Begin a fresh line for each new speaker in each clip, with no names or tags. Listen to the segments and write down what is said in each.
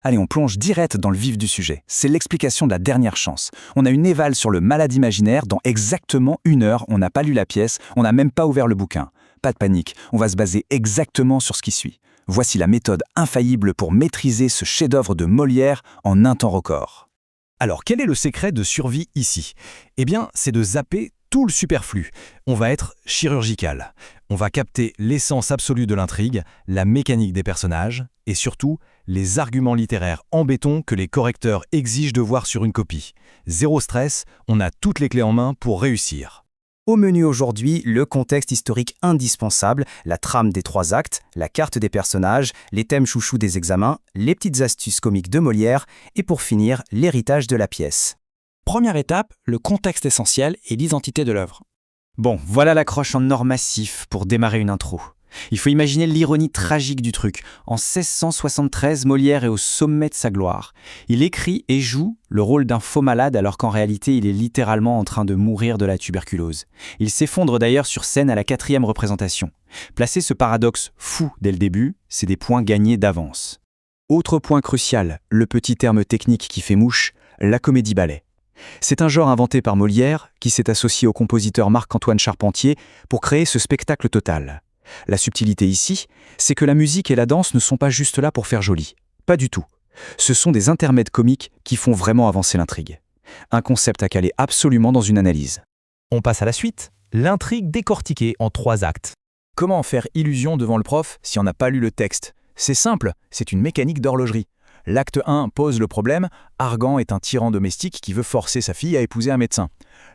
Allez, on plonge direct dans le vif du sujet. C'est l'explication de la dernière chance. On a une éval sur le malade imaginaire. Dans exactement 1 heure, on n'a pas lu la pièce, on n'a même pas ouvert le bouquin. Pas de panique, on va se baser exactement sur ce qui suit. Voici la méthode infaillible pour maîtriser ce chef-d'œuvre de Molière en un temps record.
Alors, quel est le secret de survie ici? Eh bien, c'est de zapper tout le superflu. On va être chirurgical. On va capter l'essence absolue de l'intrigue, la mécanique des personnages et surtout les arguments littéraires en béton que les correcteurs exigent de voir sur une copie. Zéro stress, on a toutes les clés en main pour réussir.
Au menu aujourd'hui, le contexte historique indispensable, la trame des 3 actes, la carte des personnages, les thèmes chouchous des examens, les petites astuces comiques de Molière et pour finir, l'héritage de la pièce.
Première étape, le contexte essentiel et l'identité de l'œuvre.
Bon, voilà l'accroche en or massif pour démarrer une intro. Il faut imaginer l'ironie tragique du truc. En 1673, Molière est au sommet de sa gloire. Il écrit et joue le rôle d'un faux malade alors qu'en réalité, il est littéralement en train de mourir de la tuberculose. Il s'effondre d'ailleurs sur scène à la 4e représentation. Placer ce paradoxe fou dès le début, c'est des points gagnés d'avance. Autre point crucial, le petit terme technique qui fait mouche, la comédie-ballet. C'est un genre inventé par Molière qui s'est associé au compositeur Marc-Antoine Charpentier pour créer ce spectacle total. La subtilité ici, c'est que la musique et la danse ne sont pas juste là pour faire joli. Pas du tout. Ce sont des intermèdes comiques qui font vraiment avancer l'intrigue. Un concept à caler absolument dans une analyse.
On passe à la suite. L'intrigue décortiquée en 3 actes.
Comment en faire illusion devant le prof si on n'a pas lu le texte? C'est simple, c'est une mécanique d'horlogerie. L'acte 1 pose le problème, Argan est un tyran domestique qui veut forcer sa fille à épouser un médecin.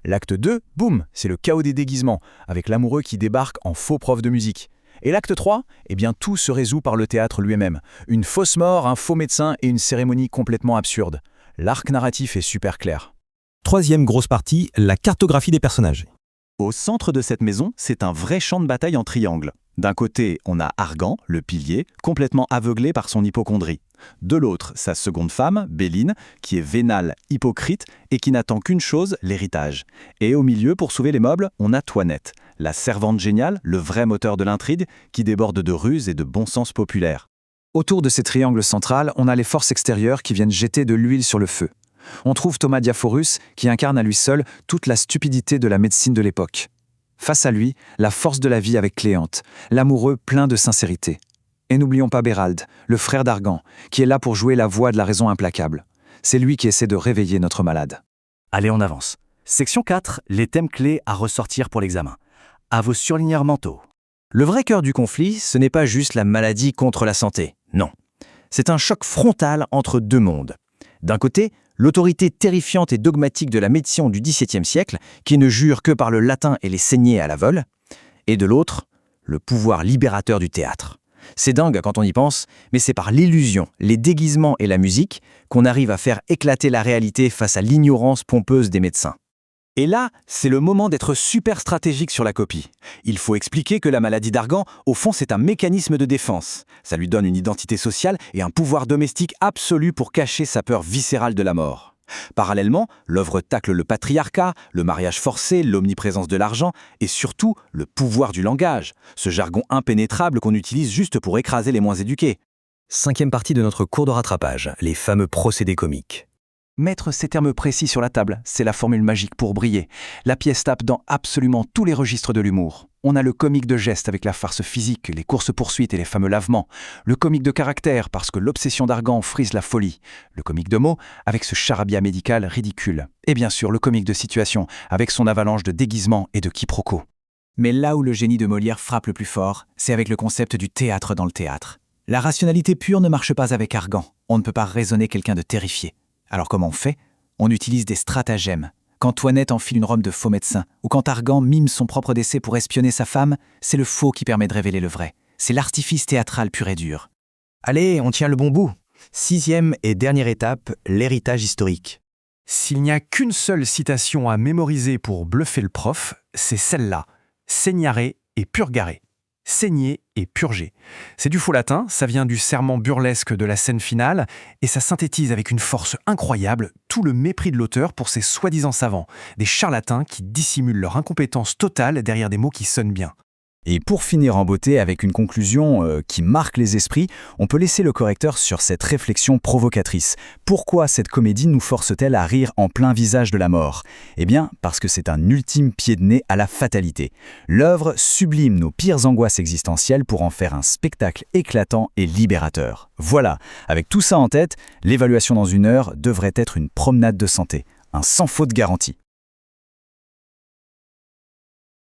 L'acte 2, boum, c'est le chaos des déguisements, avec l'amoureux qui débarque en faux prof de musique. Et l'acte 3, eh bien tout se résout par le théâtre lui-même. Une fausse mort, un faux médecin et une cérémonie complètement absurde. L'arc narratif est super clair.
3e grosse partie, la cartographie des personnages.
Au centre de cette maison, c'est un vrai champ de bataille en triangle. D'un côté, on a Argan, le pilier, complètement aveuglé par son hypocondrie. De l'autre, sa seconde femme, Béline, qui est vénale, hypocrite et qui n'attend qu'une chose, l'héritage. Et au milieu, pour sauver les meubles, on a Toinette, la servante géniale, le vrai moteur de l'intrigue, qui déborde de ruse et de bon sens populaire.
Autour de ces triangles centrales, on a les forces extérieures qui viennent jeter de l'huile sur le feu. On trouve Thomas Diaphorus qui incarne à lui seul toute la stupidité de la médecine de l'époque. Face à lui, la force de la vie avec Cléante, l'amoureux plein de sincérité. Et n'oublions pas Bérald, le frère d'Argan, qui est là pour jouer la voix de la raison implacable. C'est lui qui essaie de réveiller notre malade.
Allez, on avance. Section 4, les thèmes clés à ressortir pour l'examen. À vos surligneurs mentaux. Le vrai cœur du conflit, ce n'est pas juste la maladie contre la santé. Non. C'est un choc frontal entre 2 mondes. D'un côté, l'autorité terrifiante et dogmatique de la médecine du XVIIe siècle, qui ne jure que par le latin et les saignées à la vole. Et de l'autre, le pouvoir libérateur du théâtre. C'est dingue quand on y pense, mais c'est par l'illusion, les déguisements et la musique qu'on arrive à faire éclater la réalité face à l'ignorance pompeuse des médecins. Et là, c'est le moment d'être super stratégique sur la copie. Il faut expliquer que la maladie d'Argan, au fond, c'est un mécanisme de défense. Ça lui donne une identité sociale et un pouvoir domestique absolu pour cacher sa peur viscérale de la mort. Parallèlement, l'œuvre tacle le patriarcat, le mariage forcé, l'omniprésence de l'argent et surtout le pouvoir du langage, ce jargon impénétrable qu'on utilise juste pour écraser les moins éduqués. 5e partie de notre cours de rattrapage, les fameux procédés comiques.
Mettre ces termes précis sur la table, c'est la formule magique pour briller. La pièce tape dans absolument tous les registres de l'humour. On a le comique de geste avec la farce physique, les courses-poursuites et les fameux lavements. Le comique de caractère parce que l'obsession d'Argan frise la folie. Le comique de mots avec ce charabia médical ridicule. Et bien sûr, le comique de situation avec son avalanche de déguisements et de quiproquos. Mais là où le génie de Molière frappe le plus fort, c'est avec le concept du théâtre dans le théâtre. La rationalité pure ne marche pas avec Argan. On ne peut pas raisonner quelqu'un de terrifié. Alors comment on fait? On utilise des stratagèmes. Quand Toinette enfile une robe de faux médecin, ou quand Argan mime son propre décès pour espionner sa femme, c'est le faux qui permet de révéler le vrai. C'est l'artifice théâtral pur et dur.
Allez, on tient le bon bout. 6e et dernière étape, l'héritage historique.
S'il n'y a qu'une seule citation à mémoriser pour bluffer le prof, c'est celle-là. Seignare et purgare. Saigner et purger. C'est du faux latin, ça vient du serment burlesque de la scène finale, et ça synthétise avec une force incroyable tout le mépris de l'auteur pour ses soi-disant savants, des charlatans qui dissimulent leur incompétence totale derrière des mots qui sonnent bien. Et pour finir en beauté avec une conclusion qui marque les esprits, on peut laisser le correcteur sur cette réflexion provocatrice. Pourquoi cette comédie nous force-t-elle à rire en plein visage de la mort? Eh bien, parce que c'est un ultime pied de nez à la fatalité. L'œuvre sublime nos pires angoisses existentielles pour en faire un spectacle éclatant et libérateur. Voilà, avec tout ça en tête, l'évaluation dans 1 heure devrait être une promenade de santé, un sans faute garanti.